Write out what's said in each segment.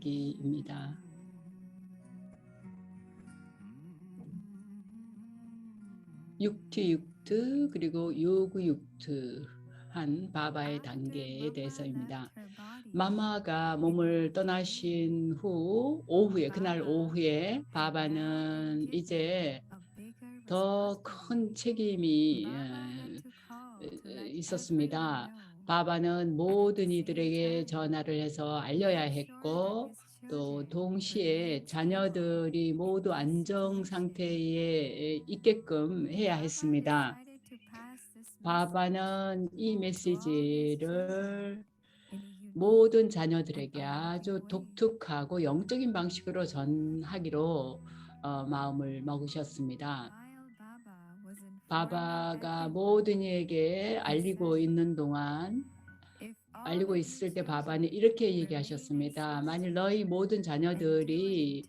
이야기입니다. 육투육투 그리고 요구육투한 바바의 단계에 대해서입니다. 마마가 몸을 떠나신 후 그날 오후에 바바는 이제 더 큰 책임이 있었습니다. 바바는 모든 이들에게 전화를 해서 알려야 했고 또 동시에 자녀들이 모두 안정 상태에 있게끔 해야 했습니다. 바바는 이 메시지를 모든 자녀들에게 아주 독특하고 영적인 방식으로 전하기로 마음을 먹으셨습니다. 바바가 모든 이에게 알리고 있을 때 바바는 이렇게 얘기하셨습니다. 만일 너희 모든 자녀들이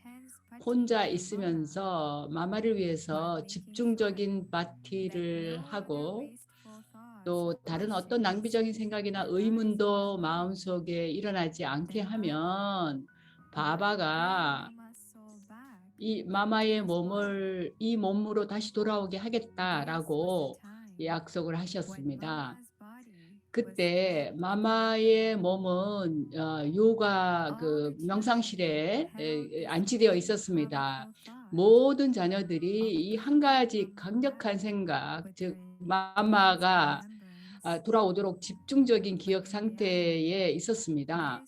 혼자 있으면서 마마를 위해서 집중적인 파티를 하고 또 다른 어떤 낭비적인 생각이나 의문도 마음속에 일어나지 않게 하면 바바가 이 마마의 몸을 이 몸으로 다시 돌아오게 하겠다라고 약속을 하셨습니다. 그때 마마의 몸은 요가 명상실에 안치되어 있었습니다. 모든 자녀들이 이 한 가지 강력한 생각, 즉 마마가 돌아오도록 집중적인 기억 상태에 있었습니다.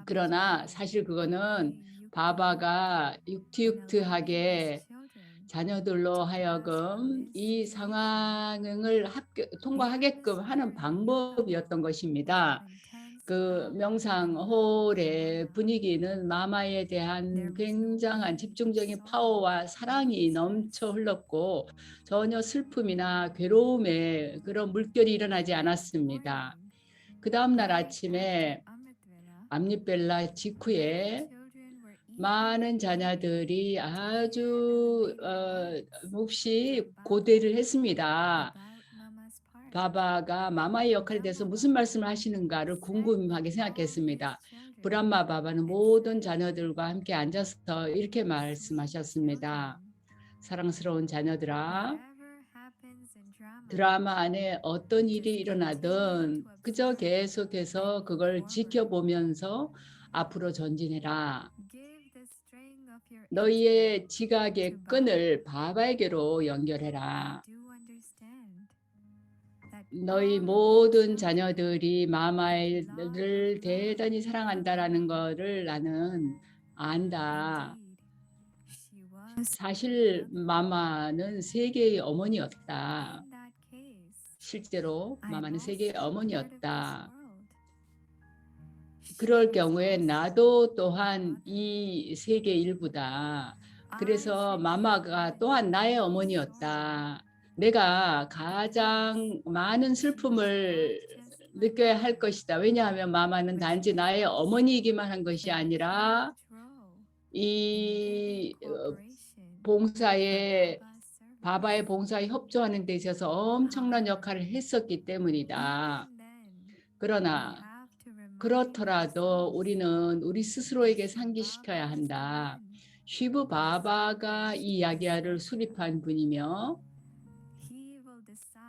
그러나 사실 그거는 바바가 육티육트하게 자녀들로 하여금 이 상황을 통과하게끔 하는 방법이었던 것입니다. 그 명상홀의 분위기는 마마에 대한 굉장한 집중적인 파워와 사랑이 넘쳐 흘렀고 전혀 슬픔이나 괴로움의 그런 물결이 일어나지 않았습니다. 그 다음날 아침에 암립벨라 직후에 많은 자녀들이 아주 몹시 고대를 했습니다. 바바가 마마의 역할에 대해서 무슨 말씀을 하시는가를 궁금하게 생각했습니다. 브람마 바바는 모든 자녀들과 함께 앉아서 이렇게 말씀하셨습니다. 사랑스러운 자녀들아, 드라마 안에 어떤 일이 일어나든 그저 계속해서 그걸 지켜보면서 앞으로 전진해라. 너희의 지각의 끈을 바바에게로 연결해라. 너희 모든 자녀들이 마마를 대단히 사랑한다라는 것을 나는 안다. 사실 마마는 세계의 어머니였다. 실제로 마마는 세계의 어머니였다. 그럴 경우에 나도 또한 이 세계 일부다. 그래서 마마가 또한 나의 어머니였다. 내가 가장 많은 슬픔을 느껴야 할 것이다. 왜냐하면 마마는 단지 나의 어머니이기만 한 것이 아니라 이 바바의 봉사에 협조하는 데 있어서 엄청난 역할을 했었기 때문이다. 그러나 그렇더라도 우리는 우리 스스로에게 상기시켜야 한다. 쉬브 바바가 이 야기야를 수립한 분이며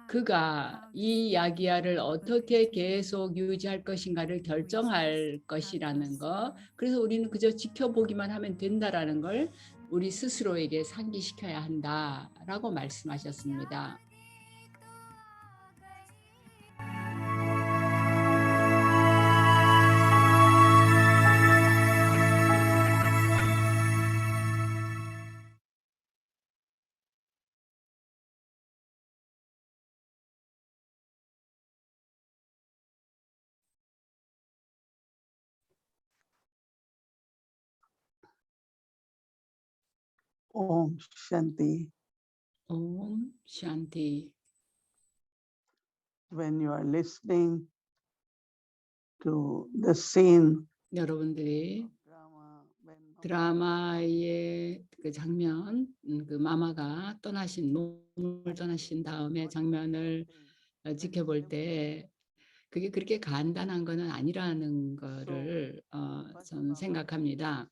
그가 이 야기야를 어떻게 계속 유지할 것인가를 결정할 것이라는 것. 그래서 우리는 그저 지켜보기만 하면 된다라는 걸 우리 스스로에게 상기시켜야 한다라고 말씀하셨습니다. Om Shanti. 옴 샨티. When you are listening to the scene, 여러분들이 드라마의 그 장면, 그 마마가 몸을 떠나신 다음에 장면을 지켜볼 때 그게 그렇게 간단한 거는 아니라는 So, 거를 first 저는 Baba should be 생각합니다.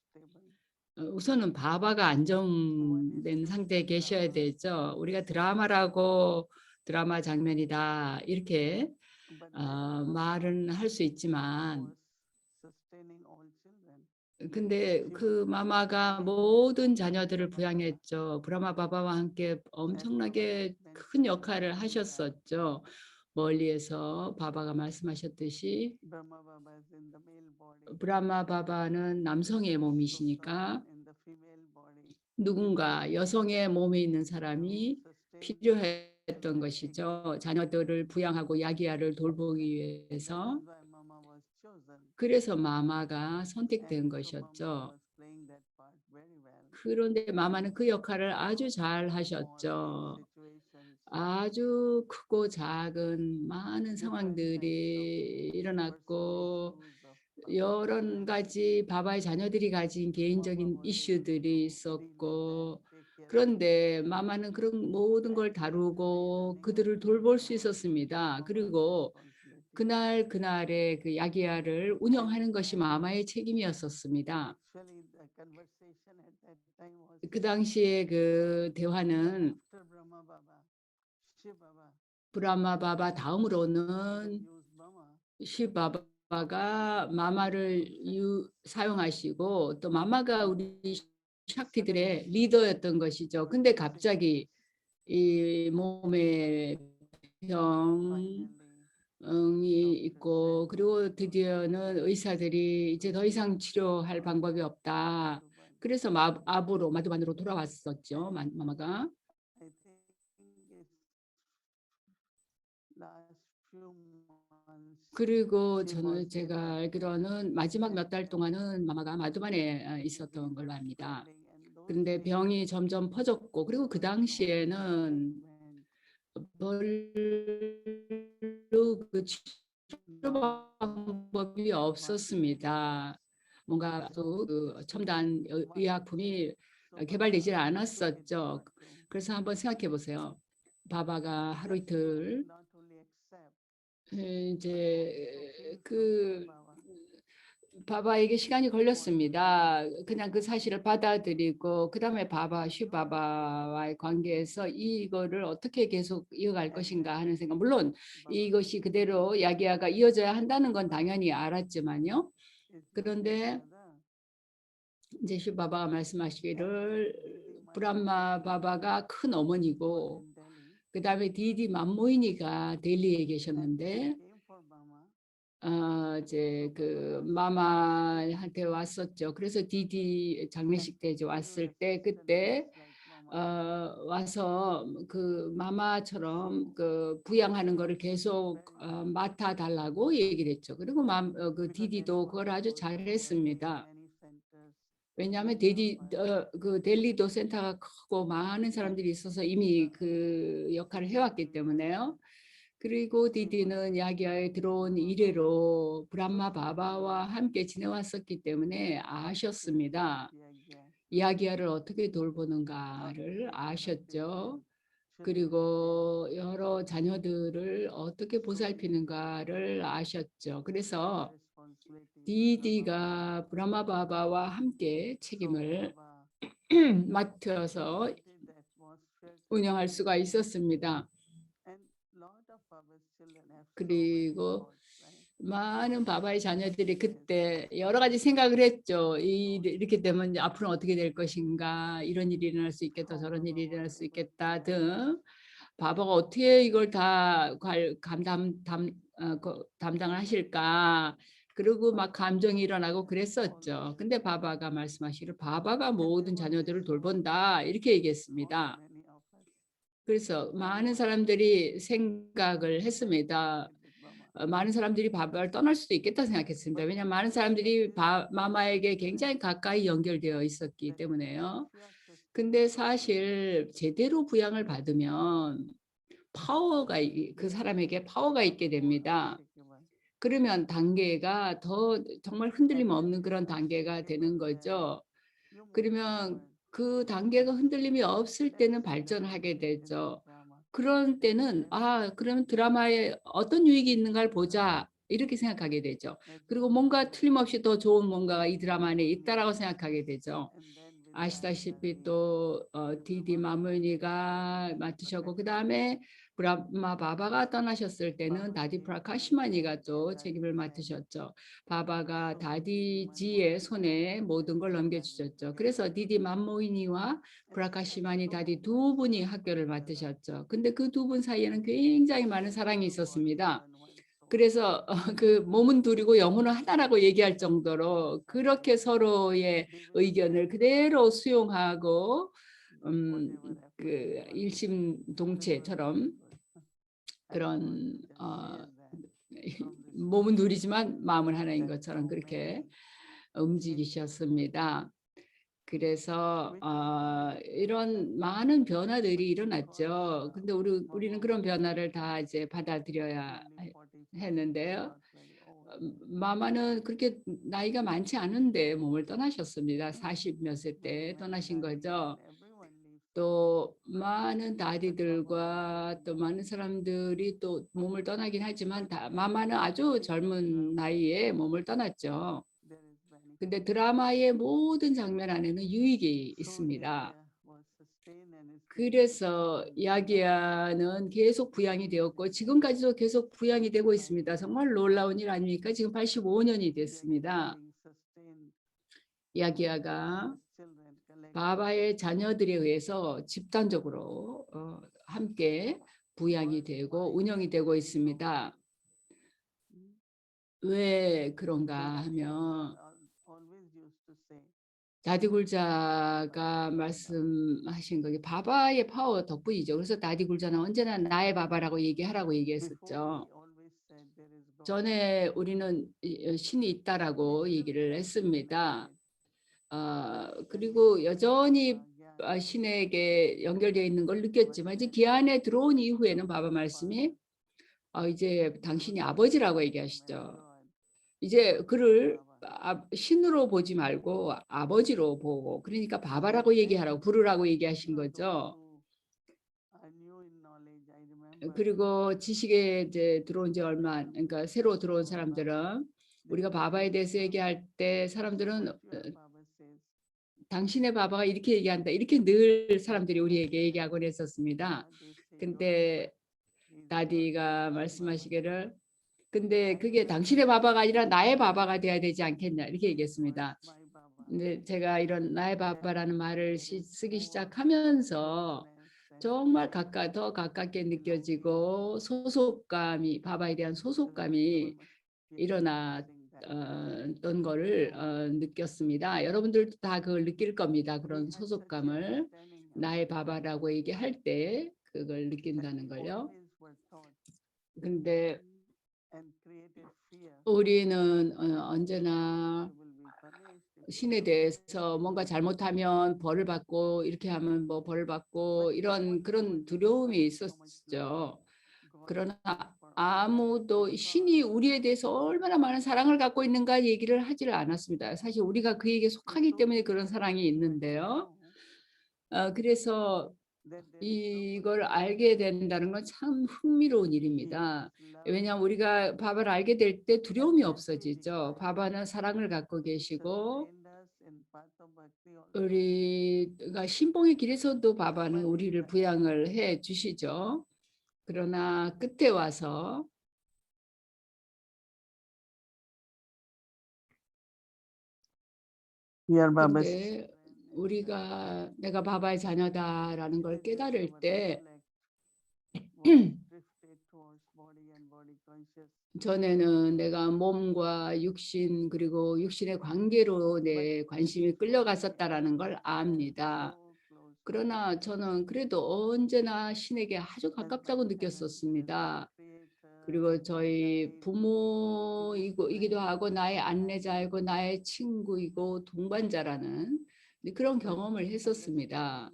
stable. 우선은 바바가 One is 안정된 to 상태에 see 계셔야 Baba, 되죠. 우리가 드라마라고 드라마 장면이다 이렇게 but that was not 말은 할 수 있지만 was sustaining all children. 근데 She was 그 taking 마마가 care 모든 of 자녀들을 Brahma Baba. 부양했죠. 브라마 바바와 함께 As Baba 엄청나게 explained 큰 in 역할을 Hindi that 하셨었죠. 멀리에서 바바가 말씀하셨듯이 Brahma Baba is in the male body, 브라마 바바는 남성의 so someone 몸이시니까 in the female body is 누군가 needed 여성의 몸에 있는 to 사람이 sustain 필요했던 children, take care 것이죠. of 자녀들을 children. 부양하고 야기야를 돌보기 That 위해서. is why Mama was chosen, 그래서 마마가 선택된 and so Mama 것이었죠. was playing that part very well. 그런데 마마는 그 역할을 아주 So 잘 in small big 하셨죠. situations, 아주 크고 작은 많은 different types of 상황들이 personal 일어났고 issues of Baba, 여러 가지 바바의 자녀들이 가진 Mama 개인적인 was able 이슈들이 to deal with that, 있었고 take care of those, 그런데 마마는 그런 모든 걸 and that day 다루고 running of 그들을 Baba 돌볼 수 was 있었습니다. Mama's 그리고 responsibility. 그날 그날의 그 야기야를 And 운영하는 것이 마마의 책임이었었습니다. actually the conversation at that time was 그 당시에 그 that 대화는 after Brahma Baba, Shiv Baba 브라마 바바 will 다음으로는 use Mama 시바바가 마마를 사용하시고 또 마마가 우리 샥티들의 리더였던 것이죠. 근데 갑자기 이 몸에 병이 finally doctors 있고 said 그리고 no 드디어는 의사들이 이제 더 이상 치료할 방법이 없다. 그래서 마두반으로 돌아왔었죠. and 마마가. I think it's last few months 그리고 she was 제가 neglected 알기로는 마지막 몇 달 and 동안은 마마가 마두반에 있었던 again 걸로 압니다. swelling and those 그런데 days 병이 점점 퍼졌고 그리고 그 there was no 당시에는 treatment, 별로 그 치료 no 방법이 marketed. 없었습니다. 뭔가 So 또 그 첨단 one 의약품이 so 개발되질 Baba took it 않았었죠. over to 그래서 한번 생각해 보세요. 바바가 하루 just to 이틀 not only accept but also to 이제 feel something 그 Baba 바바에게 시간이 wanted to do. 걸렸습니다. 그냥 그 사실을 받아들이고 그다음에 슈바바와의 관계에서 이거를 어떻게 계속 이어갈 And 것인가 하는 then 생각. 물론 Baba 이것이 그대로 야기야가 이어져야 한다는 건 당연히 알았지만요. is looking 그런데 further. 이제 슈바바가 말씀하시기를 Didi 브람마 Manmohini 바바가 큰 was 어머니고 in Delhi 그다음에 디디 맘모이니가 델리에 and she 계셨는데 came for Baba. 이제 So 그 Baba was 마마한테 왔었죠. 그래서 디디 and 장례식 때 이제 she was 왔을 때 assistant 그때 just like Mama did. 와서 그 마마처럼 So 그 부양하는 Baba 거를 took it 계속 very well 맡아 달라고 얘기를 했죠. 그리고 그 because then 디디도 그걸 Baba 아주 also attended 잘했습니다. many centers, 왜냐하면 many of us. 그 델리도 센터가 크고 많은 And 사람들이 있어서 이미 the 그 역할을 thing 해왔기 to be very 때문에요. 그리고 she was 디디는 야기야에 close to 들어온 Brahma Baba. 이래로 So 브람마 she knew 바바와 함께 지내왔었기 때문에 how to take care of 아셨습니다. Yagya, 야기야를 어떻게 how to 돌보는가를 take care of 아셨죠. different children. 그리고 여러 자녀들을 어떻게 So 보살피는가를 아셨죠. the 그래서 responsibility Brahma Baba. 디디가 브라마 바바와 함께 So 책임을 Baba 맡아서 created the atmosphere to 운영할 deal 수가 with that. 있었습니다. And lot of Baba's children have so many 그리고 thoughts, right? 많은 바바의 자녀들이 Yes. 그때 여러 가지 생각을 했죠. 이렇게 되면 앞으로 어떻게 될 것인가, 이런 일이 일어날 수 있겠다, How 저런 Baba 일이 was 일어날 수 able to 있겠다 manage. 등 바바가 어떻게 이걸 다 담당을 하실까. 그리고 막 감정이 일어나고 그랬었죠. Always. 근데 바바가 말씀하시기를 바바가 And there 모든 was 자녀들을 this thought 돌본다 이렇게 for 얘기했습니다. many of us. 그래서 Many 많은 of us 사람들이 생각을 했습니다. with Baba. 많은 사람들이 바바를 떠날 수도 있겠다 생각했습니다. But 왜냐하면 많은 just like 사람들이 this, 마마에게 children, 굉장히 가까이 연결되어 있었기 that 때문에요. if you are 근데 sustained properly, 사실 제대로 부양을 받으면 그 then 사람에게 it 파워가 becomes 있게 more 됩니다. unshakable. 그러면 단계가 더 정말 And 흔들림 when 없는 it is 그런 단계가 되는 unshakable, then 거죠. you move 그러면 forward. 그 단계가 흔들림이 없을 Let's 때는 see the 발전하게 conversation with 되죠. Brahma. 그런 때는 '아 그러면 드라마에 어떤 유익이 있는가를 보자.' 이렇게 생각하게 되죠. 그리고 뭔가 틀림없이 더 좋은 뭔가가 이 드라마 안에 있다라고 생각하게 되죠. 아시다시피 또 디디 마무니가 맡으셨고 그다음에 브라마 바바가 떠나셨을 때는 다디 프라카시마니가 또 책임을 맡으셨죠. 바바가 다디지의 손에 모든 걸 넘겨주셨죠. 그래서 디디 마무니와 브라카시마니 다디 두 분이 학교를 맡으셨죠. 근데 그 두 분 사이에는 굉장히 많은 사랑이 있었습니다. 그래서 그 몸은 둘이고 영혼은 하나라고 얘기할 정도로 그렇게 서로의 의견을 그대로 수용하고 그 일심동체처럼 그런 몸은 둘이지만 마음은 하나인 것처럼 그렇게 움직이셨습니다. 그래서 이런 많은 변화들이 일어났죠. 근데 우리는 그런 변화를 다 이제 받아들여야 했는데요. 마마는 그렇게 나이가 많지 않은데 몸을 떠나셨습니다. 40 몇 세 때 떠나신 거죠. 또 많은 다디들과 또 많은 사람들이 또 몸을 떠나긴 하지만 마마는 아주 젊은 나이에 몸을 떠났죠. 근데 드라마의 모든 장면 안에는 유익이 있습니다. 그래서 야기야는 계속 부양이 되었고 지금까지도 계속 부양이 되고 있습니다. 정말 놀라운 일 아닙니까? 지금 85년이 됐습니다. 야기야가 바바의 자녀들에 의해서 집단적으로 함께 부양이 되고 운영이 되고 있습니다. 왜 그런가 하면 다디굴자가 말씀하신 거기 바바의 파워 덕분이죠. 그래서 다디굴자는 언제나 나의 바바라고 얘기하라고 얘기했었죠. 전에 우리는 신이 있다라고 얘기를 했습니다. 그리고 여전히 신에게 연결되어 있는 걸 느꼈지만 이제 기안에 들어온 이후에는 바바 말씀이 이제 당신이 아버지라고 얘기하시죠. 이제 그를 신으로 보지 말고 아버지로 보고 그러니까 바바라고 얘기하라고 부르라고 얘기하신 거죠. 그리고 지식에 이제 들어온 지 그러니까 새로 들어온 사람들은 우리가 바바에 대해서 얘기할 때 사람들은 당신의 바바가 이렇게 얘기한다. 이렇게 늘 사람들이 우리에게 얘기하곤 했었습니다. 근데 다디가 말씀하시기를 근데 그게 당신의 바바가 아니라 나의 바바가 돼야 되지 않겠냐 이렇게 얘기했습니다. 근데 제가 이런 나의 바바라는 말을 쓰기 시작하면서 정말 더 가깝게 느껴지고 소속감이 바바에 대한 소속감이 일어났던 거를 느꼈습니다. 여러분들도 다 그걸 느낄 겁니다. 그런 소속감을 나의 바바라고 얘기할 때 그걸 느낀다는 걸요. 근데 우리는 언제나 신에 대해서 뭔가 잘못하면 벌을 받고 이렇게 하면 뭐 벌을 받고 이런 그런 두려움이 있었죠. 그러나 아무도 신이 우리에 대해서 얼마나 많은 사랑을 갖고 있는가 얘기를 하지를 않았습니다. 사실 우리가 그에게 속하기 때문에 그런 사랑이 있는데요. 그래서 이걸 알게 된다는 건 참 흥미로운 일입니다. 왜냐하면 우리가 바바를 알게 될 때 두려움이 없어지죠. 바바는 사랑을 갖고 계시고 우리가 신봉의 길에서도 바바는 우리를 부양을 해 주시죠. 그러나 끝에 와서 근데 우리가 내가 바바의 자녀다라는 걸 깨달을 때 전에는 내가 몸과 육신 그리고 육신의 관계로 내 관심이 끌려갔었다라는 걸 압니다. 그러나 저는 그래도 언제나 신에게 아주 가깝다고 느꼈었습니다. 그리고 저희 부모이기도 하고 나의 안내자이고 나의 친구이고 동반자라는 그런 경험을 했었습니다.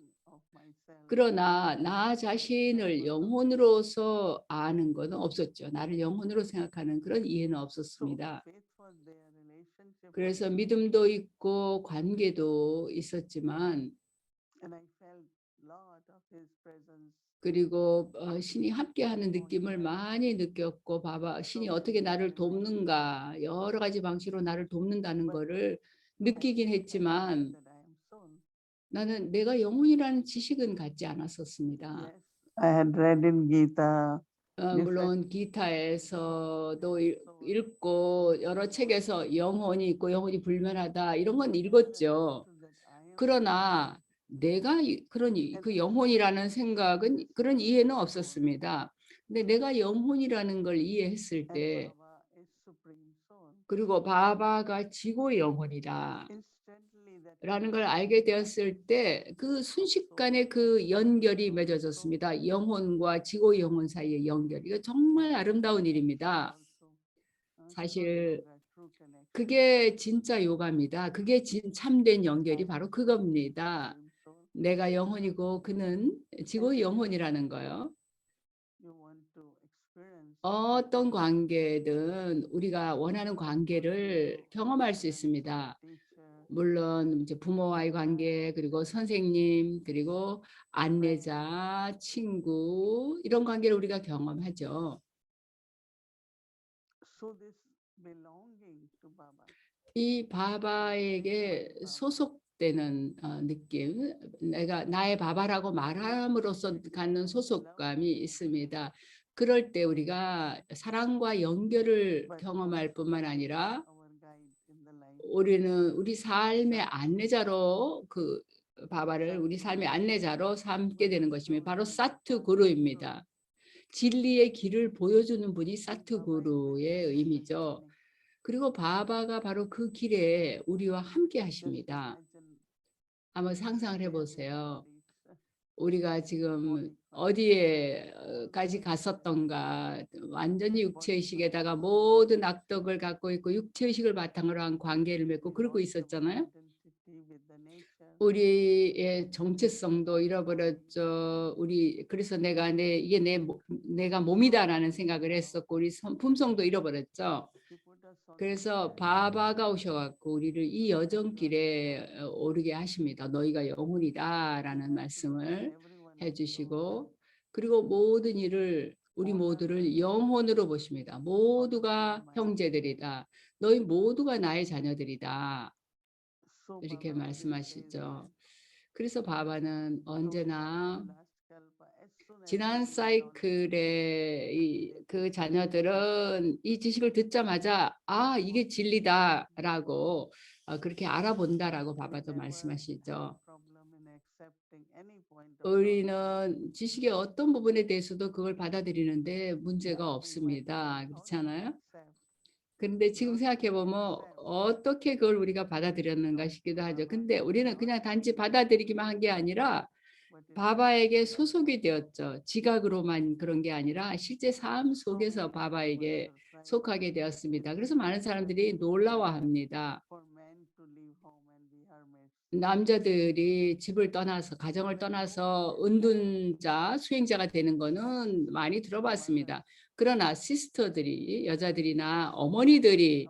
그러나 나 자신을 영혼으로서 아는 것은 없었죠. 나를 영혼으로 생각하는 그런 이해는 없었습니다. 그래서 믿음도 있고 관계도 있었지만 그리고 신이 함께하는 느낌을 많이 느꼈고 봐봐 신이 어떻게 나를 돕는가 여러 가지 방식으로 나를 돕는다는 거를 느끼긴 했지만 나는 내가 영혼이라는 지식은 갖지 않았었습니다. I had read in Gita 물론 기타에서도 읽고 여러 책에서 영혼이 있고 영혼이 불면하다 이런 건 읽었죠. 그러나 내가 그 영혼이라는 생각은 그런 이해는 없었습니다. 근데 내가 영혼이라는 걸 이해했을 때 그리고 바바가 지고의 영혼이다 라는 걸 알게 되었을 때 그 순식간에 그 연결이 맺어졌습니다. 영혼과 지고의 영혼 사이의 연결. 이거 정말 아름다운 일입니다. 사실 그게 진짜 요가입니다. 그게 참된 연결이 바로 그겁니다. 내가 영혼이고 그는 지고의 영혼이라는 거요. 어떤 관계든 우리가 원하는 관계를 경험할 수 있습니다. 물론 이제 부모와의 관계, 그리고 선생님, 그리고 안내자, 친구 이런 관계를 우리가 경험하죠. 이 바바에게 소속되는 느낌, 내가 나의 바바라고 말함으로써 갖는 소속감이 있습니다. 그럴 때 우리가 사랑과 연결을 경험할 뿐만 아니라 우리는 우리 삶의 안내자로 그 바바를 우리 삶의 안내자로 삼게 되는 것이며 바로 사투 구루입니다. 진리의 길을 보여주는 분이 사투 구루의 의미죠. 그리고 바바가 바로 그 길에 우리와 함께 하십니다. 한번 상상을 해보세요. 우리가 지금 어디에까지 갔었던가 완전히 육체의식에다가 모든 악덕을 갖고 있고 육체의식을 바탕으로 한 관계를 맺고 그러고 있었잖아요. 우리의 정체성도 잃어버렸죠. 그래서 이게 내가 몸이다라는 생각을 했었고 우리 품성도 잃어버렸죠. 그래서 바바가 오셔갖고 우리를 이 여정길에 오르게 하십니다. 너희가 영혼이다라는 말씀을 해주시고 그리고 모든 일을 우리 모두를 영혼으로 보십니다. 모두가 형제들이다. 너희 모두가 나의 자녀들이다. 이렇게 말씀하시죠. 그래서 바바는 언제나 지난 사이클의 그 자녀들은 이 지식을 듣자마자 이게 진리다라고 그렇게 알아본다라고 바바도 말씀하시죠. 우리는 지식의 어떤 부분에 대해서도 그걸 받아들이는데 문제가 없습니다. 그렇잖아요? 그런데 지금 생각해 보면 어떻게 그걸 우리가 받아들였는가 싶기도 하죠. 근데 우리는 그냥 단지 받아들이기만 한 게 아니라 바바에게 소속이 되었죠. 지각으로만 그런 게 아니라 실제 삶 속에서 바바에게 속하게 되었습니다. 그래서 많은 사람들이 놀라워합니다. 남자들이 집을 떠나서 가정을 떠나서 은둔자, 수행자가 되는 거는 많이 들어봤습니다. 그러나 시스터들이 여자들이나 어머니들이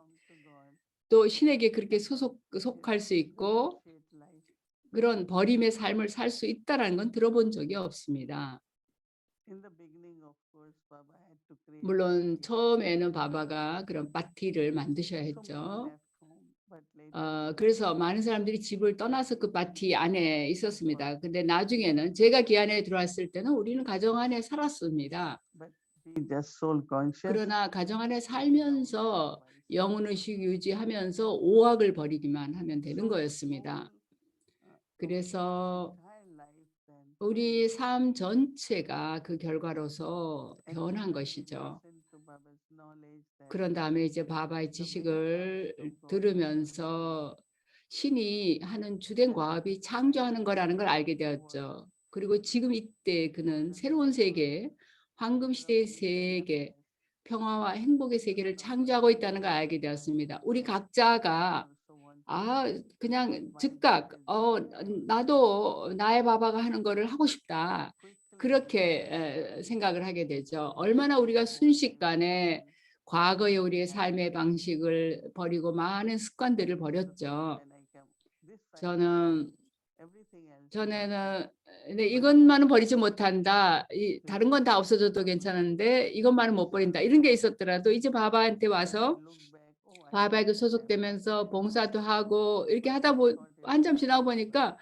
또 신에게 그렇게 속할 수 있고 그런 버림의 삶을 살 수 있다는 건 들어본 적이 없습니다. 물론 처음에는 바바가 그런 파티를 만드셔야 했죠. 그래서 많은 사람들이 집을 떠나서 그 파티 안에 있었습니다. 근데 나중에는 제가 기안에 들어왔을 때는 우리는 가정 안에 살았습니다. 그러나 가정 안에 살면서 영혼의식 유지하면서 오학을 버리기만 하면 되는 거였습니다. 그래서 우리 삶 전체가 그 결과로서 변한 것이죠. 그런 다음에 이제 바바의 지식을 들으면서 신이 하는 주된 과업이 창조하는 거라는 걸 알게 되었죠. 그리고 지금 이때 그는 새로운 세계, 황금 시대의 세계, 평화와 행복의 세계를 창조하고 있다는 걸 알게 되었습니다. 우리 각자가 그냥 즉각 나도 나의 바바가 하는 거를 하고 싶다. 그렇게 생각을 하게 되죠. 얼마나 우리가 순식간에 과거의 우리의 삶의 방식을 버리고 많은 습관들을 버렸죠. 저는 전에는 네, 이것만은 버리지 못한다. 다른 건 다 없어져도 괜찮은데 이것만은 못 버린다. 이런 게 있었더라도 이제 바바한테 와서 바바에게 소속되면서 봉사도 하고 이렇게 하다 한참 지나고 보니까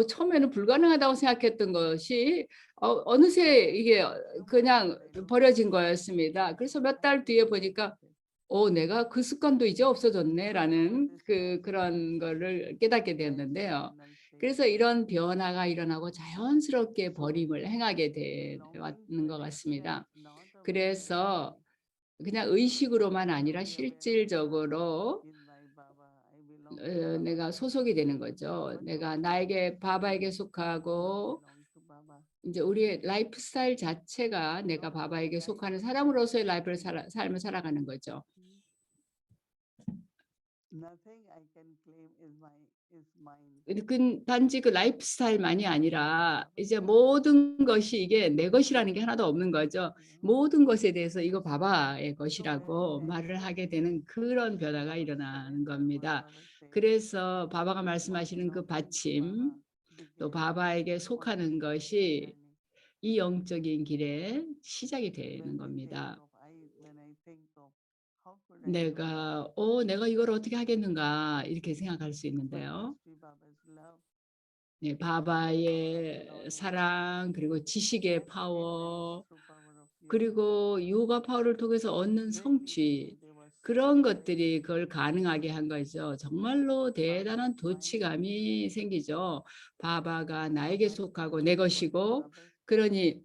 처음에는 불가능하다고 생각했던 것이 어느새 이게 그냥 버려진 거였습니다. 그래서 몇 달 뒤에 보니까 내가 그 습관도 이제 없어졌네라는 그런 거를 깨닫게 되었는데요. 그래서 이런 변화가 일어나고 자연스럽게 버림을 행하게 되는 것 같습니다. 그래서 그냥 의식으로만 아니라 실질적으로 내가 소속이 되는 거죠. 내가 나에게 바바에게 속하고 이제 우리의 라이프 스타일 자체가 내가 바바에게 속하는 사람으로서의 라이프를 삶을 살아가는 거죠. 단지 그 라이프 스타일만이 아니라 이제 모든 것이 이게 내 것이라는 게 하나도 없는 거죠. 모든 것에 대해서 이거 바바의 것이라고 말을 하게 되는 그런 변화가 일어나는 겁니다. 그래서 바바가 말씀하시는 그 받침, 또 바바에게 속하는 것이 이 영적인 길의 시작이 되는 겁니다. 내가 이걸 어떻게 하겠는가 이렇게 생각할 수 있는데요. 네, 바바의 사랑, 그리고 지식의 파워, 그리고 요가 파워를 통해서 얻는 성취, 그런 것들이 그걸 가능하게 한 거죠. 정말로 대단한 도취감이 생기죠. 바바가 나에게 속하고 내 것이고, 그러니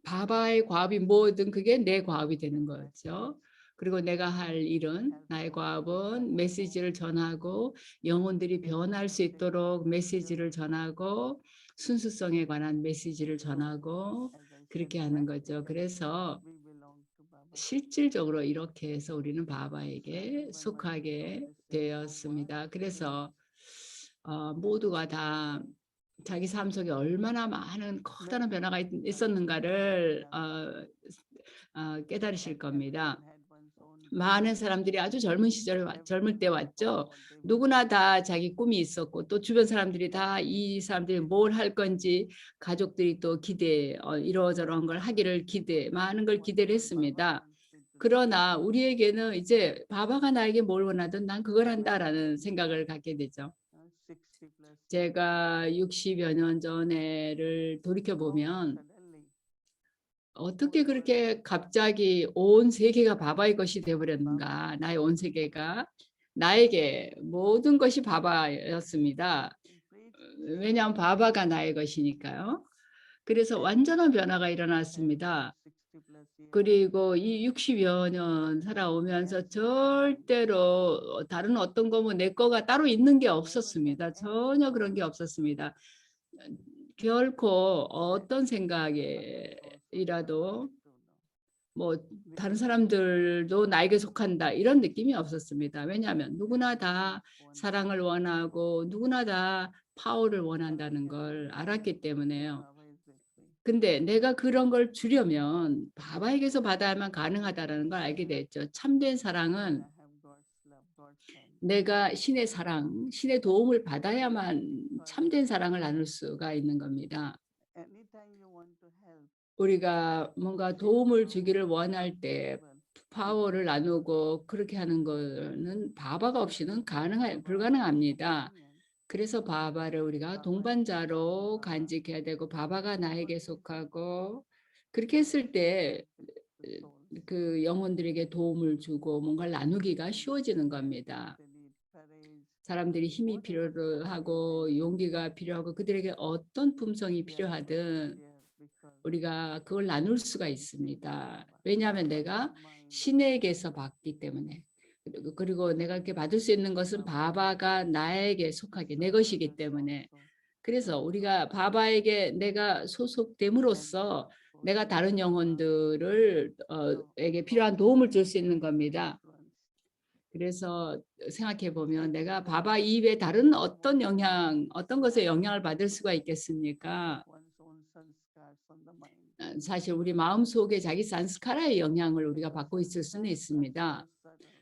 바바의 과업이 뭐든 그게 내 과업이 되는 거죠. 그리고 내가 할 일은, 나의 과업은 메시지를 전하고 영혼들이 변할 수 있도록 메시지를 전하고 순수성에 관한 메시지를 전하고 그렇게 하는 거죠. 그래서 실질적으로 이렇게 해서 우리는 바바에게 속하게 되었습니다. 그래서 모두가 다 자기 삶 속에 얼마나 많은 커다란 변화가 있었는가를 깨달으실 겁니다. 많은 사람들이 아주 젊을 때 왔죠. 누구나 다 자기 꿈이 있었고 또 주변 사람들이 다 이 사람들이 뭘 할 건지 가족들이 또 이러저러한 걸 하기를 많은 걸 기대를 했습니다. 그러나 우리에게는 이제 바바가 나에게 뭘 원하든 난 그걸 한다라는 생각을 갖게 되죠. 제가 60여 년 전에를 돌이켜 보면 어떻게 그렇게 갑자기 온 세계가 바바의 것이 되어버렸는가. 나의 온 세계가 나에게 모든 것이 바바였습니다. 왜냐하면 바바가 나의 것이니까요. 그래서 완전한 변화가 일어났습니다. 그리고 이 60여 년 살아오면서 절대로 다른 어떤 거뭐 내 거가 따로 있는 게 없었습니다. 전혀 그런 게 없었습니다. 결코 어떤 생각이라도 뭐 다른 사람들도 나에게 속한다 이런 느낌이 없었습니다. 왜냐하면 누구나 다 사랑을 원하고 누구나 다 파워를 원한다는 걸 알았기 때문에요. 근데 내가 그런 걸 주려면 바바에게서 받아야만 가능하다라는 걸 알게 됐죠. 참된 사랑은 내가 신의 사랑, 신의 도움을 받아야만 참된 사랑을 나눌 수가 있는 겁니다. 우리가 뭔가 도움을 주기를 원할 때 파워를 나누고 그렇게 하는 거는 바바가 없이는 불가능합니다. 그래서 바바를 우리가 동반자로 간직해야 되고 바바가 나에게 속하고 그렇게 했을 때 그 영혼들에게 도움을 주고 뭔가를 나누기가 쉬워지는 겁니다. 사람들이 힘이 필요하고 용기가 필요하고 그들에게 어떤 품성이 필요하든 우리가 그걸 나눌 수가 있습니다. 왜냐하면 내가 신에게서 받기 때문에. 그리고 내가 이렇게 받을 수 있는 것은 바바가 나에게 속하게 내 것이기 때문에. 그래서 우리가 바바에게 내가 소속됨으로써 내가 다른 영혼들을 에게 필요한 도움을 줄 수 있는 겁니다. 그래서 생각해 보면 내가 바바 이외에 다른 어떤 것에 영향을 받을 수가 있겠습니까? 사실 우리 마음속에 자기 산스카라의 영향을 우리가 받고 있을 수는 있습니다.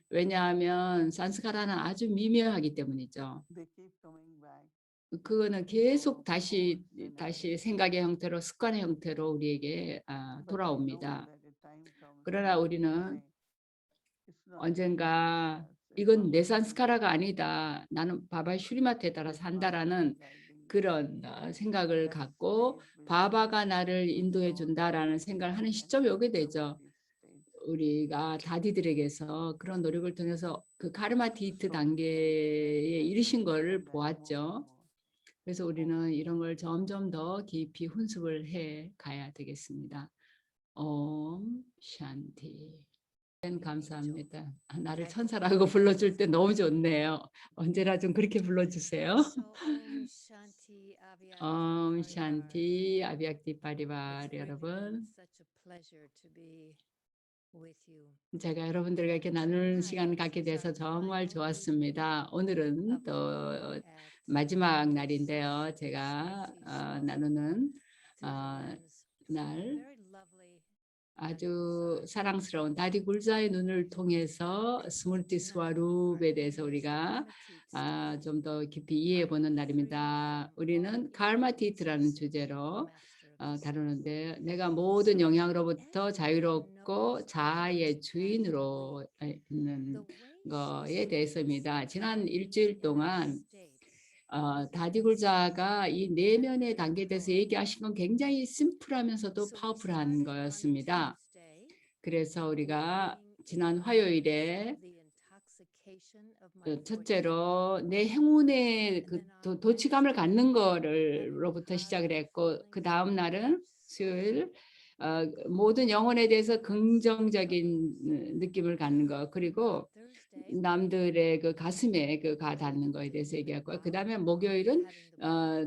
왜냐하면 산스카라는 아주 미묘하기 때문이죠. 그거는 계속 다시 생각의 형태로 습관의 형태로 우리에게 But I know 돌아옵니다. that a time comes 그러나 when 우리는 it's not 언젠가 yes, it's 이건 not 내 going to be 산스카라가 아니다. 나는 바바 슈리마트에 따라 that Baba 산다라는 is guiding me. 그런 생각을 That 갖고 stage will come 바바가 나를 when we 인도해 know that 준다라는 we 생각을 하는 can 시점이 오게 enter 되죠. this stage. 우리가 다디들에게서 그런 노력을 통해서 그 카르마 디트 So we can 단계에 이르신 거를 understand that more and 보았죠. more. 그래서 우리는 이런 걸 점점 더 깊이 훈습을 해 가야 되겠습니다. 옴 샨티. 감사합니다. 나를 천사라고 불러줄 때 너무 좋네요. 언제나 좀 그렇게 불러주세요. 옴 샨티 아비약티 파리바르 여러분. 제가 여러분들과 이렇게 나누는 시간을 갖게 돼서 정말 좋았습니다. 오늘은 또 마지막 날인데요. 제가 나누는 날 아주 사랑스러운 다디 굴자의 눈을 통해서 스물티 스와룹에 대해서 우리가 좀 더 깊이 이해해 보는 날입니다. 우리는 카르마티트라는 주제로 다루는데 내가 모든 영향으로부터 자유롭고 자아의 주인으로 있는 거에 대해서입니다. 지난 일주일 동안 다디굴자가 이 내면의 단계에 대해서 얘기하신 건 굉장히 심플하면서도 파워풀한 거였습니다. 그래서 우리가 지난 화요일에 첫째로 내 행운의 그 도취감을 갖는 거를로부터 시작을 했고 그 다음 날은 수요일 모든 영혼에 대해서 긍정적인 느낌을 갖는 거 그리고 남들의 그 가슴에 가 닿는 거에 대해서 얘기했고요. 그 다음에 목요일은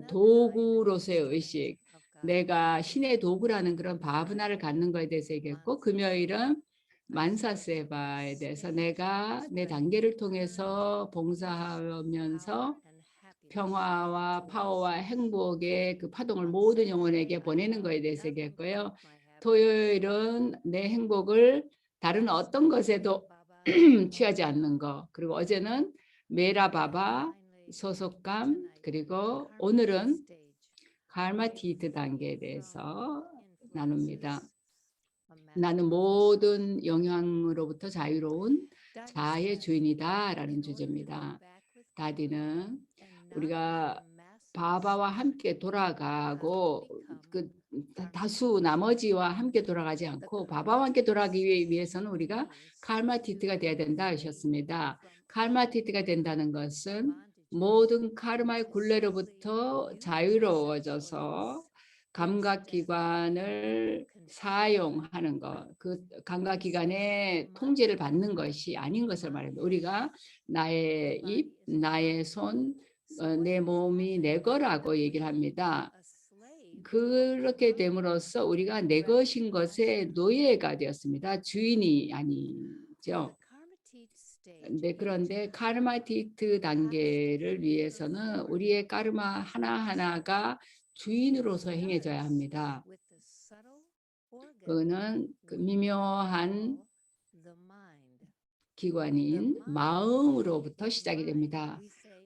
도구로서의 의식, 내가 신의 도구라는 그런 바브나를 갖는 거에 대해서 얘기했고 금요일은 만사세바에 대해서 내가 내 단계를 통해서 봉사하면서 평화와 파워와 행복의 그 파동을 모든 영혼에게 보내는 거에 대해서 얘기했고요. 토요일은 내 행복을 다른 어떤 것에도 취하지 않는 거. 그리고 어제는 메라바바, 소속감, 그리고 오늘은 갈마티드 단계에 대해서 나눕니다. 나는 모든 영향으로부터 자유로운 자아의 주인이다라는 주제입니다. 다디는 우리가 바바와 함께 돌아가고 그 다수 나머지와 함께 돌아가지 않고 바바와 함께 돌아가기 위해서는 우리가 카르마티트가 돼야 된다 하셨습니다. 카르마티트가 된다는 것은 모든 카르마의 굴레로부터 자유로워져서 감각기관을 사용하는 것, 그 감각기관의 통제를 받는 것이 아닌 것을 말합니다. 우리가 나의 입, 나의 손, 내 몸이 내 거라고 얘기를 합니다. 그렇게 됨으로써 우리가 내 것인 것의 노예가 되었습니다. 주인이 아니죠. 네, 그런데 카르마티트 단계를 위해서는 우리의 카르마 하나하나가 주인으로서 행해져야 합니다. 그거는 그 미묘한 기관인 마음으로부터 시작이 됩니다.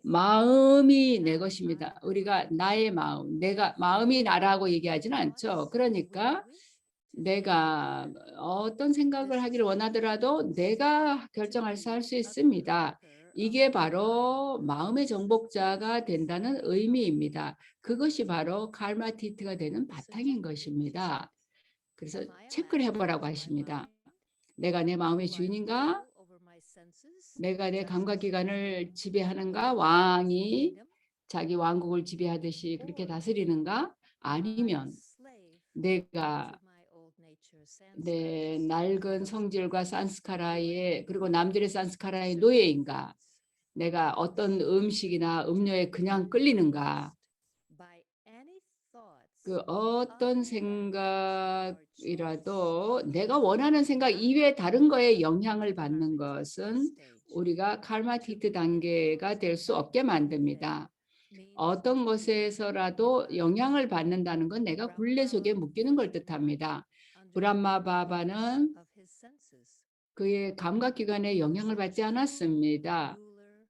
마음이 내 것입니다. 우리가 나의 마음, 내가 마음이 나라고 얘기하지는 않죠. 그러니까 내가 어떤 생각을 하기를 원하더라도 내가 결정해서 할 수 있습니다. 이게 바로 마음의 정복자가 된다는 의미입니다. 그것이 바로 칼마티트가 되는 바탕인 것입니다. 그래서 체크를 해보라고 하십니다. 내가 내 마음의 주인인가? 내가 내 감각기관을 지배하는가? 왕이 자기 왕국을 지배하듯이 그렇게 다스리는가? 아니면 내가 내 낡은 성질과 산스카라의 그리고 남들의 산스카라의 노예인가? 내가 어떤 음식이나 음료에 그냥 끌리는가? 그 어떤 생각이라도 내가 원하는 생각 이외에 다른 거에 영향을 받는 것은 우리가 칼마티트 단계가 될 수 없게 만듭니다. 어떤 것에서라도 영향을 받는다는 건 내가 굴레 속에 묶이는 걸 뜻합니다. 브람마 바바는 그의 감각기관에 영향을 받지 않았습니다.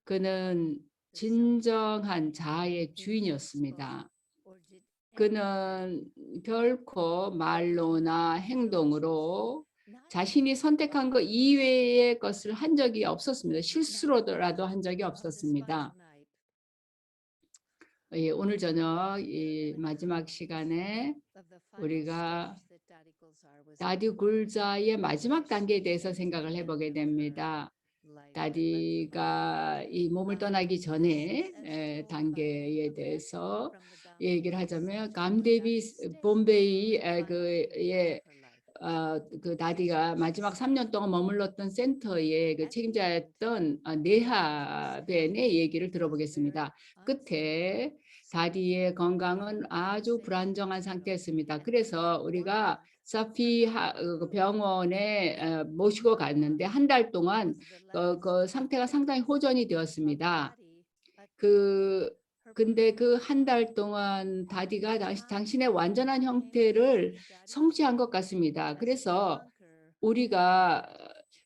그는 진정한 자아의 주인이었습니다. 그는 결코 말로나 행동으로 자신이 선택한 것 이외의 것을 한 적이 없었습니다. 실수로라도 한 적이 없었습니다. 예, 오늘 저녁 이 마지막 시간에 우리가 다디 굴자의 마지막 단계에 대해서 생각을 해보게 됩니다. 다디가 이 몸을 떠나기 전에 단계에 대해서 얘기를 하자면 감데비 bombe이 그의 그 다디가 마지막 3년 동안 머물렀던 센터의 그 책임자였던 네하 벤의 얘기를 들어보겠습니다. 끝에 다디의 건강은 아주 불안정한 상태였습니다. 그래서 우리가 사피 병원에 모시고 갔는데 한 달 동안 그 상태가 상당히 호전이 되었습니다. 근데 그 한 달 동안 다디가 당신의 완전한 형태를 성취한 것 같습니다. 그래서 우리가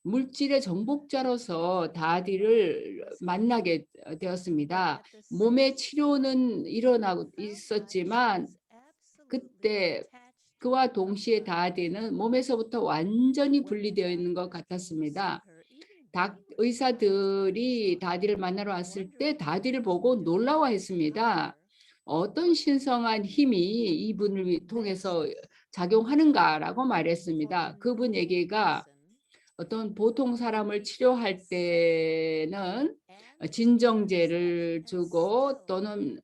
물질의 정복자로서 다디를 만나게 되었습니다. 몸의 치료는 일어나고 있었지만 그때 그와 동시에 다디는 몸에서부터 완전히 분리되어 있는 것 같았습니다. 의사들이 다디를 만나러 왔을 때 다디를 보고 놀라워했습니다. 어떤 신성한 힘이 이분을 통해서 작용하는가라고 말했습니다. 그분 얘기가 어떤 보통 사람을 치료할 때는 진정제를 주고 또는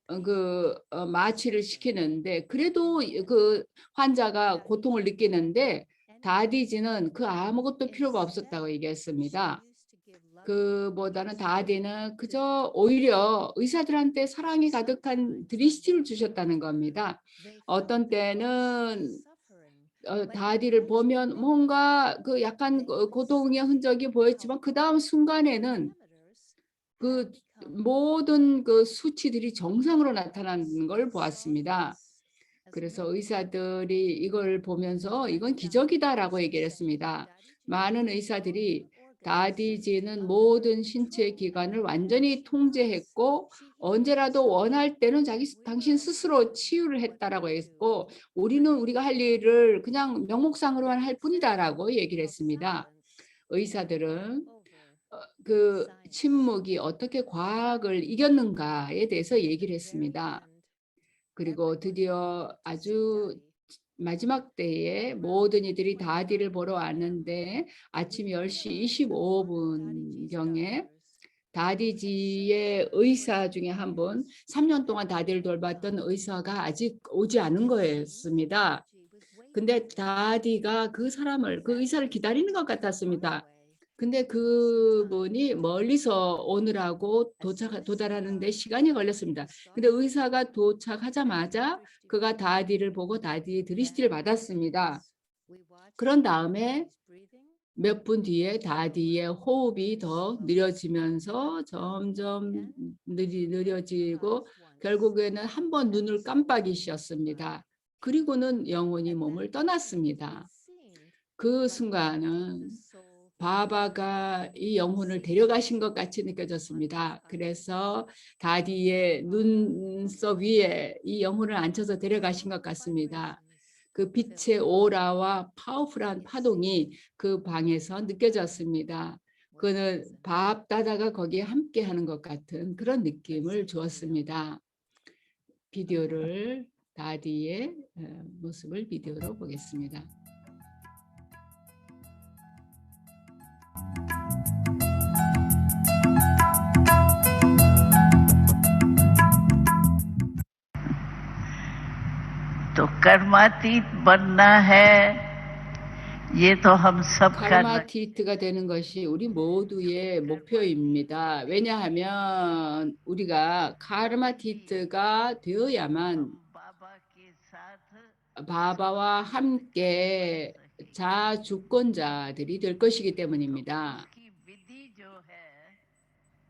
마취를 시키는데 그래도 그 환자가 고통을 느끼는데 다디지는 그 아무것도 필요가 없었다고 얘기했습니다. 그보다는 다디는 그저 오히려 의사들한테 사랑이 가득한 드리스티를 주셨다는 겁니다. 어떤 때는 다디를 보면 뭔가 그 약간 고통의 흔적이 보였지만 그 다음 순간에는 그 모든 그 수치들이 정상으로 나타나는 걸 보았습니다. 그래서 의사들이 이걸 보면서 이건 기적이다라고 얘기를 했습니다. 많은 의사들이 다디지는 모든 신체 기관을 완전히 통제했고 언제라도 원할 때는 당신 스스로 치유를 했다라고 했고 우리는 우리가 할 일을 그냥 명목상으로만 할 뿐이다라고 얘기를 했습니다. 의사들은 그 침묵이 어떻게 과학을 이겼는가에 대해서 얘기를 했습니다. 그리고 드디어 아주 마지막 때에 모든 이들이 다디를 보러 왔는데 아침 10시 25분경에 다디지의 의사 중에 한 분, 3년 동안 다디를 돌봤던 의사가 아직 오지 않은 거였습니다. 근데 다디가 그 의사를 기다리는 것 같았습니다. 근데 그분이 멀리서 오느라고 도달하는데 시간이 걸렸습니다. 근데 의사가 도착하자마자 그가 다디를 보고 다디의 드리스티를 받았습니다. 그런 다음에 몇 분 뒤에 다디의 호흡이 더 느려지면서 점점 느려지고 결국에는 한 번 눈을 깜빡이셨습니다. 그리고는 영혼이 몸을 떠났습니다. 그 순간은 바바가 이 영혼을 데려가신 것 같이 느껴졌습니다. 그래서 다디의 눈썹 위에 이 영혼을 앉혀서 데려가신 것 같습니다. 그 빛의 오라와 파워풀한 파동이 그 방에서 느껴졌습니다. 그는 바압다다가 거기에 함께하는 것 같은 그런 느낌을 주었습니다. 비디오를 다디의 모습을 비디오로 보겠습니다. तो कर्मातीत बनना है ये तो हम सब कर 카르마티트가 되는 것이 우리 모두의 목표입니다. 왜냐하면 우리가 카르마티트가 되어야만 바바와 함께 자주권자들이 될 것이기 때문입니다.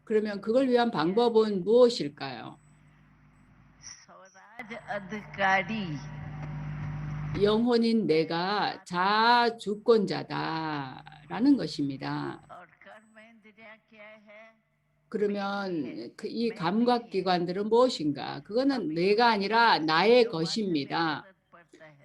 그러면 그걸 위한 방법은 무엇일까요? 영혼인 내가 자주권자다라는 것입니다. 그러면 이 감각기관들은 무엇인가? 그거는 내가 아니라 나의 것입니다.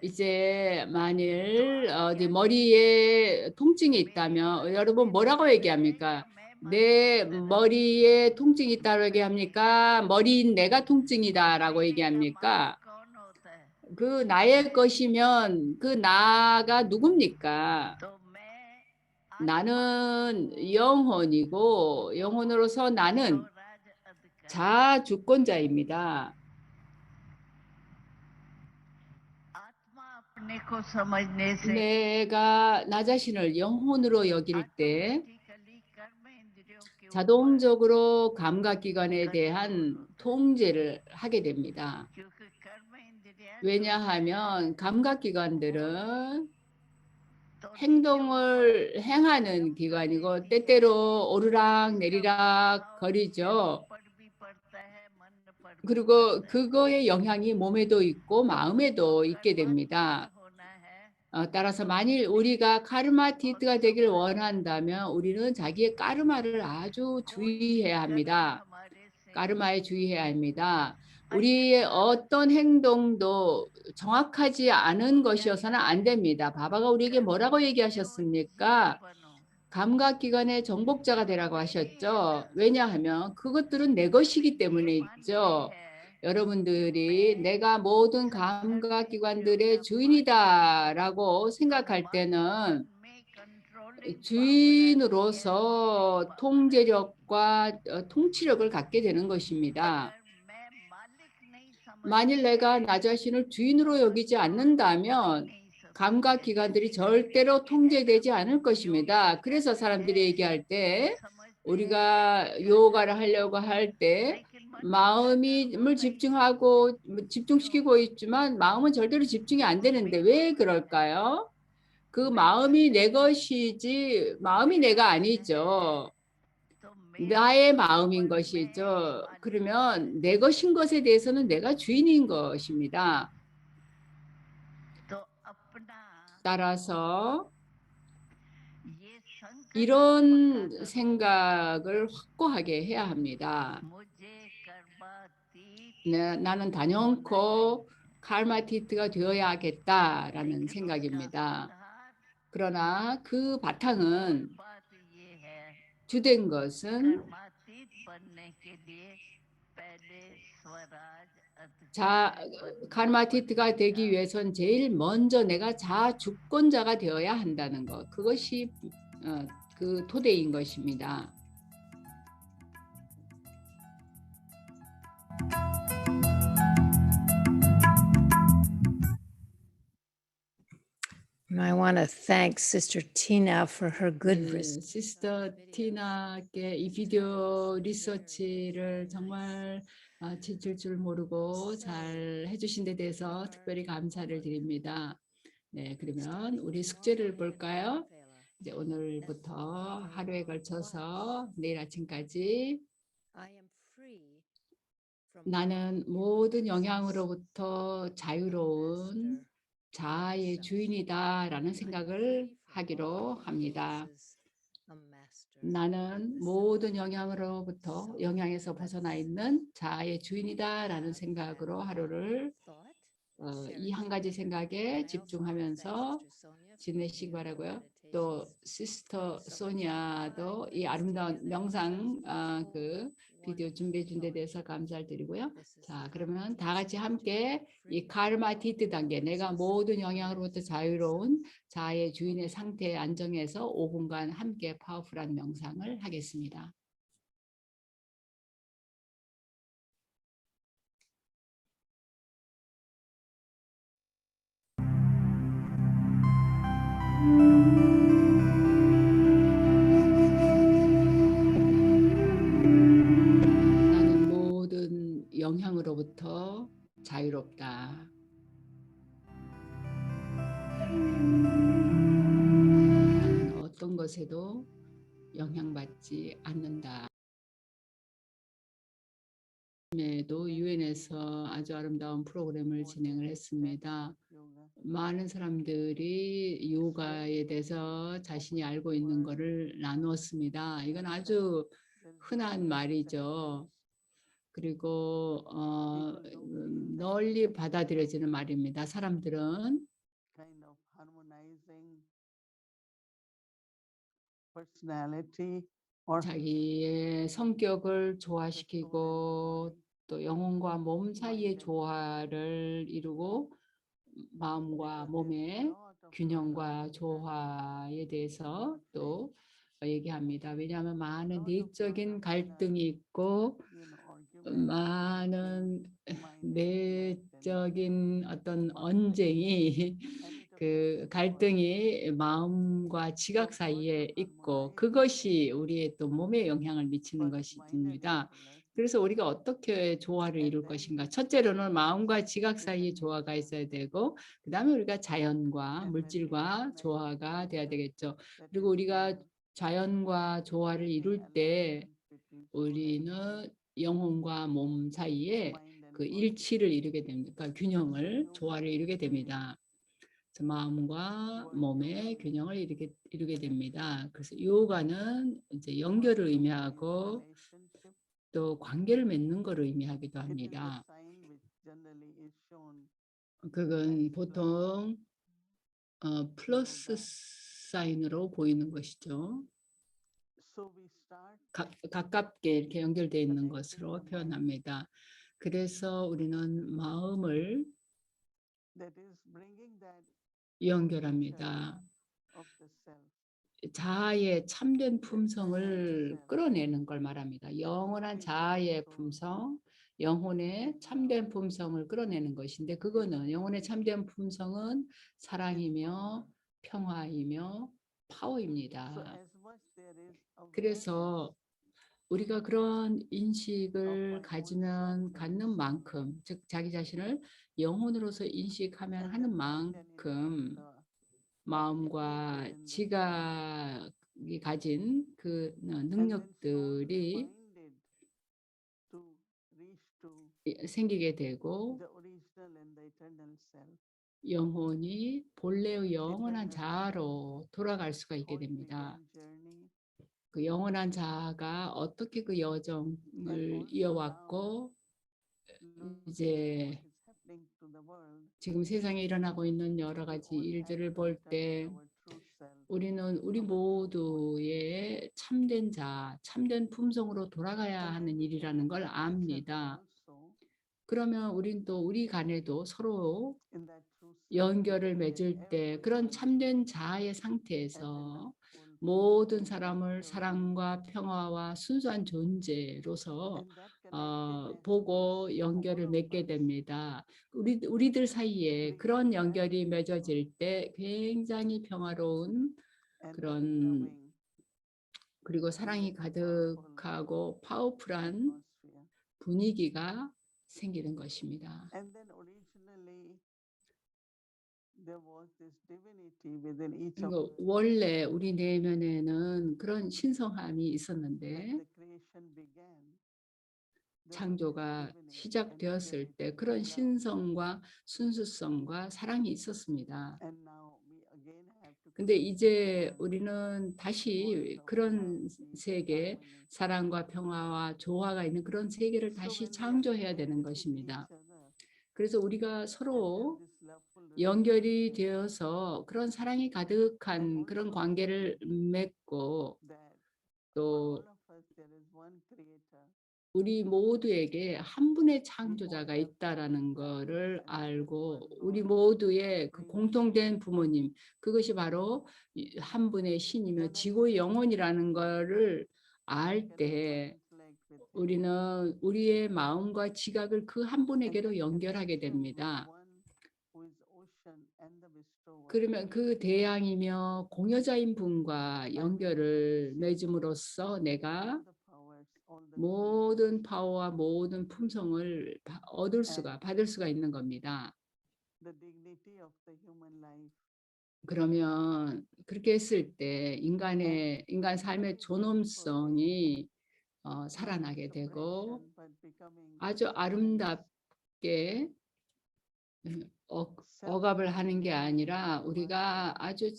이제 만일 어디 머리에 통증이 있다면 여러분 뭐라고 얘기합니까? 내 머리에 통증이 있다고 얘기합니까? 머리인 내가 통증이다라고 얘기합니까? 그 나의 것이면 그 나가 누굽니까? 나는 영혼이고 영혼으로서 나는 자주권자입니다. 내가 나 자신을 영혼으로 여길 때 자동적으로 감각기관에 대한 통제를 하게 됩니다. 왜냐하면 감각기관들은 행동을 행하는 기관이고 때때로 오르락 내리락 거리죠. 그리고 그거의 영향이 몸에도 있고 마음에도 있게 됩니다. 따라서 만일 우리가 카르마티트가 되길 원한다면 우리는 자기의 까르마를 아주 주의해야 합니다. 까르마에 주의해야 합니다. 우리의 어떤 행동도 정확하지 않은 것이어서는 안 됩니다. 바바가 우리에게 뭐라고 얘기하셨습니까? 감각기관의 정복자가 되라고 하셨죠. 왜냐하면 그것들은 내 것이기 때문이죠. 여러분들이 내가 모든 감각기관들의 주인이다라고 생각할 때는 주인으로서 통제력과 통치력을 갖게 되는 것입니다. 만일 내가 나 자신을 주인으로 여기지 않는다면 감각기관들이 절대로 통제되지 않을 것입니다. 그래서 사람들이 얘기할 때 우리가 요가를 하려고 할 때 마음을 집중시키고 있지만 마음은 절대로 집중이 안 되는데 왜 그럴까요? 그 마음이 내 것이지 마음이 내가 아니죠. 나의 마음인 것이죠. 그러면 내 것인 것에 대해서는 내가 주인인 것입니다. 따라서 이런 생각을 확고하게 해야 합니다. 나는 단연코 카르마티트가 되어야겠다라는 생각입니다. 그러나 그 바탕은 주된 것은 카르마티트가 되기 위해선 제일 먼저 내가 자주권자가 되어야 한다는 것. 그것이 그 토대인 것입니다. I want to thank Sister Tina for her good research. 시스터 티나께 이 비디오 리서치를 정말 지칠 줄 모르고 잘 해주신 데 대해서 특별히 감사를 드립니다. 네, 그러면 우리 숙제를 볼까요? 이제 오늘부터 하루에 걸쳐서 내일 아침까지 나는 모든 영향으로부터 자유로운 자아의 주인이다라는 생각을 하기로 합니다. 나는 모든 영향에서 벗어나 있는 자아의 주인이다라는 생각으로 하루를 이 한 가지 생각에 집중하면서 지내시기 바라고요. 또 시스터 소니아도 이 아름다운 명상 그 비디오 준비해 준 데 대해서 감사를 드리고요. 자, 그러면 다 같이 함께 이 카르마티트 단계, 내가 모든 영향으로부터 자유로운 자아의 주인의 상태에 안정해서 5분간 함께 파워풀한 명상을 하겠습니다. 나는 모든 영향으로부터 자유롭다. 나는 어떤 것에도 영향받지 않는다. 에도 유엔에서 아주 아름다운 프로그램을 진행을 했습니다. 많은 사람들이 요가에 대해서 자신이 알고 있는 것을 나누었습니다. 이건 아주 흔한 말이죠. 그리고 널리 받아들여지는 말입니다. 사람들은 kind of harmonizing personality or 자기의 성격을 조화시키고 또 영혼과 몸 사이의 조화를 이루고 마음과 몸의 균형과 조화에 대해서 또 얘기합니다. 왜냐하면 많은 내적인 갈등이 있고 많은 내적인 어떤 언쟁이 그 갈등이 마음과 지각 사이에 있고 그것이 우리의 또 몸에 영향을 미치는 것입니다. 그래서 우리가 어떻게 조화를 이룰 것인가? 첫째로는 마음과 지각 사이에 조화가 있어야 되고 그다음에 우리가 자연과 물질과 조화가 돼야 되겠죠. 그리고 우리가 자연과 조화를 이룰 때 우리는 영혼과 몸 사이에 그 일치를 이루게 됩니다. 그러니까 균형을 조화를 이루게 됩니다. 그래서 마음과 몸의 균형을 이루게 됩니다. 그래서 요가는 이제 연결을 의미하고 또 관계를 맺는 것을 의미하기도 합니다. 그건 보통 플러스 사인으로 보이는 것이죠. 가깝게 이렇게 연결되어 있는 것으로 표현합니다. 그래서 우리는 마음을 연결합니다. 자아의 참된 품성을 끌어내는 걸 말합니다. 영원한 자아의 품성, 영혼의 참된 품성을 끌어내는 것인데 그거는 영혼의 참된 품성은 사랑이며 평화이며 파워입니다. 그래서 우리가 그런 인식을 갖는 만큼, 즉 자기 자신을 영혼으로서 인식하면 하는 만큼 마음과 지각이 가진 그 능력들이 생기게 되고 영혼이 본래의 영원한 자아로 돌아갈 수가 있게 됩니다. 그 영원한 자아가 어떻게 그 여정을 이어왔고 이제 지금 세상에 일어나고 있는 여러 가지 일들을 볼 때 우리는 우리 모두의 참된 자, 참된 품성으로 돌아가야 하는 일이라는 걸 압니다. 그러면 우린 또 우리 간에도 서로 연결을 맺을 때 그런 참된 자아의 상태에서 모든 사람을 사랑과 평화와 순수한 존재로서 보고 연결을 맺게 됩니다. 우리들 사이에 그런 연결이 맺어질 때 굉장히 평화로운 그런 그리고 사랑이 가득하고 파워풀한 분위기가 생기는 것입니다. 그러니까 원래 우리 내면에는 그런 신성함이 있었는데 창조가 시작되었을 때 그런 신성과 순수성과 사랑이 있었습니다. 근데 이제 우리는 다시 그런 세계, 사랑과 평화와 조화가 있는 그런 세계를 다시 창조해야 되는 것입니다. 그래서 우리가 서로 연결이 되어서 그런 사랑이 가득한 그런 관계를 맺고 또 우리 모두에게 한 분의 창조자가 있다라는 것을 알고 우리 모두의 그 공통된 부모님 그것이 바로 한 분의 신이며 지구의 영혼이라는 것을 알 때 우리는 우리의 마음과 지각을 그 한 분에게로 연결하게 됩니다. 그러면 그 대양이며 공여자인 분과 연결을 맺음으로써 내가 모든 파워와 모든 품성을 받을 수가 있는 겁니다. 그러면 그렇게 했을 때 인간 삶의 존엄성이 살아나게 되고 아주 아름답게 억압을 하는 게 아니라 우리가 아주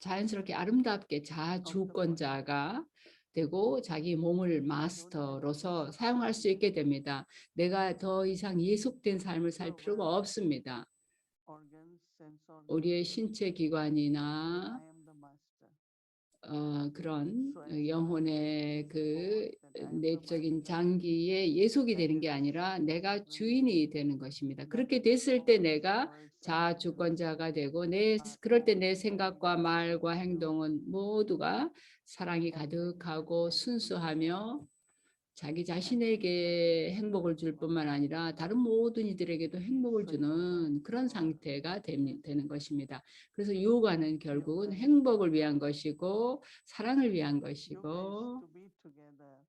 자연스럽게 아름답게 자주권자가 되고 자기 몸을 마스터로서 사용할 수 있게 됩니다. 내가 더 이상 예속된 삶을 살 필요가 없습니다. organs, sense organs, 우리의 신체 that 기관이나 I am the master. 그런 So as far as 영혼의 그 that I am the 내적인 master, 장기에 예속이 되는 게 아니라 내가 주인이 되는 것입니다. 그렇게 됐을 때 내가 자주권자가 되고 그럴 때 내 생각과 말과 행동은 모두가 사랑이 가득하고 순수하며 자기 자신에게 행복을 줄 뿐만 아니라 다른 모든 이들에게도 행복을 주는 그런 상태가 되는 것입니다. 그래서 요가는 결국은 행복을 위한 것이고 사랑을 위한 yoga is 것이고 to be together as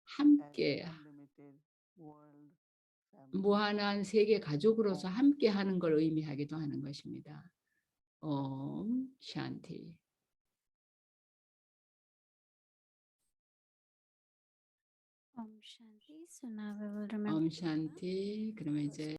함께 unlimited world family. 무한한 세계 가족으로서 함께 하는 걸 의미하기도 하는 것입니다. 옴 샨티. Om Shanti. So now we will remember. 옴 샨티. 그러면 이제